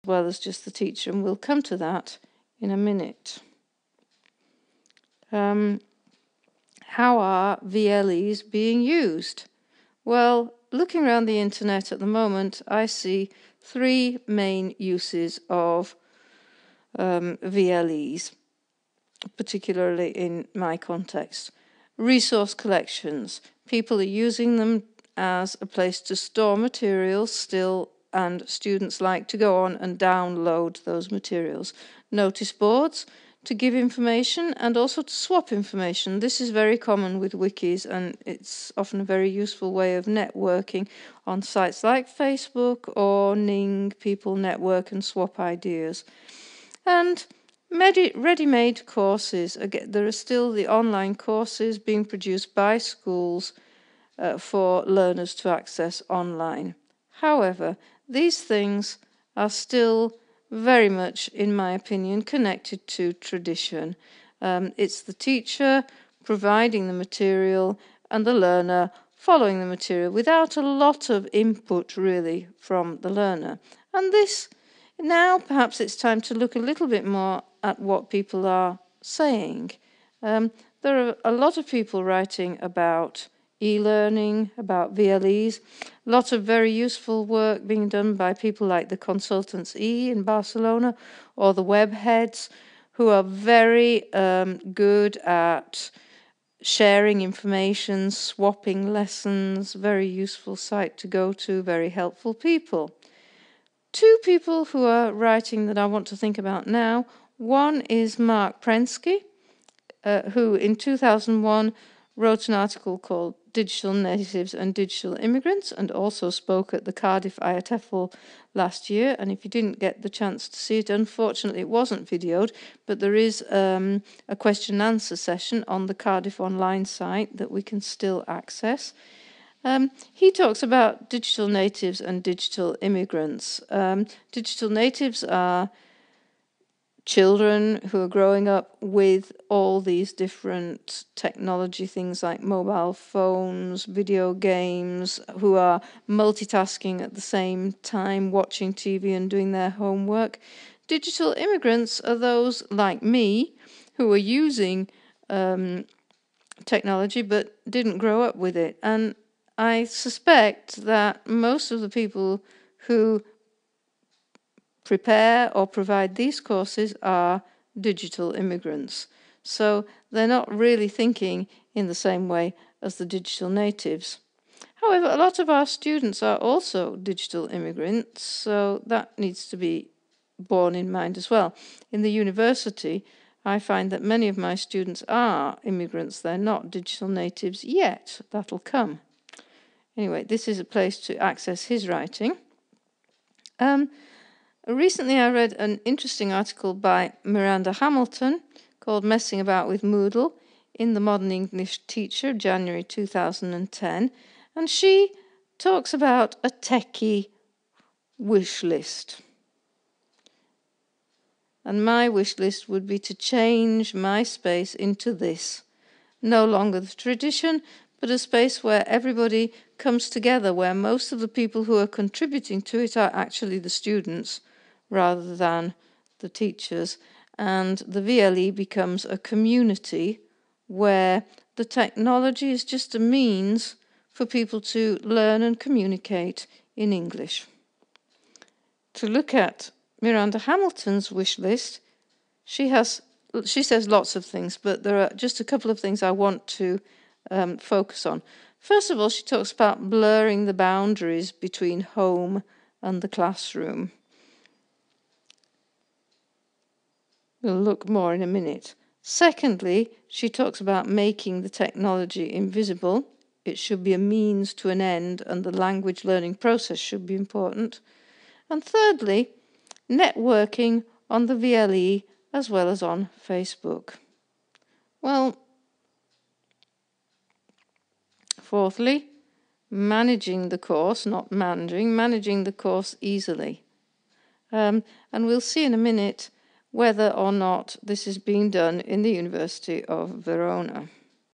well as just the teacher, and we'll come to that in a minute. How are VLEs being used? Well, looking around the internet at the moment, I see three main uses of VLEs, particularly in my context. Resource collections. People are using them as a place to store materials still, and students like to go on and download those materials. Notice boards, to give information and also to swap information. This is very common with wikis, and it's often a very useful way of networking on sites like Facebook or Ning. People network and swap ideas. And ready-made courses. Again, there are still the online courses being produced by schools for learners to access online. However, these things are still very much, in my opinion, connected to tradition. It's the teacher providing the material and the learner following the material without a lot of input really from the learner. And this, now perhaps it's time to look a little bit more at what people are saying. There are a lot of people writing about e-learning, about VLEs, lots of very useful work being done by people like the Consultants E in Barcelona or the web heads, who are very good at sharing information, swapping lessons, very useful site to go to, very helpful people. Two people who are writing that I want to think about now. One is Marc Prensky, who in 2001 wrote an article called Digital Natives and Digital Immigrants, and also spoke at the Cardiff Iatefl last year. And if you didn't get the chance to see it, unfortunately it wasn't videoed, but there is a question and answer session on the Cardiff online site that we can still access. He talks about digital natives and digital immigrants. Digital natives are children who are growing up with all these different technology things like mobile phones, video games, who are multitasking at the same time, watching TV and doing their homework. Digital immigrants are those like me who are using technology but didn't grow up with it. And I suspect that most of the people who prepare or provide these courses are digital immigrants. So they're not really thinking in the same way as the digital natives. However, a lot of our students are also digital immigrants, so that needs to be borne in mind as well. In the university, I find that many of my students are immigrants. They're not digital natives yet. That'll come. Anyway, this is a place to access his writing. Recently I read an interesting article by Miranda Hamilton called Messing About with Moodle in the Modern English Teacher, January 2010, and she talks about a techie wish list. And my wish list would be to change my space into this. No longer the tradition, but a space where everybody comes together, where most of the people who are contributing to it are actually the students rather than the teachers. And the VLE becomes a community where the technology is just a means for people to learn and communicate in English. To look at Miranda Hamilton's wish list, she says lots of things, but there are just a couple of things I want to focus on. First of all, she talks about blurring the boundaries between home and the classroom. We'll look more in a minute. Secondly, she talks about making the technology invisible. It should be a means to an end, and the language learning process should be important. And thirdly, networking on the VLE as well as on Facebook. Well, fourthly, managing the course, not managing the course easily. And we'll see in a minute whether or not this is being done in the University of Verona.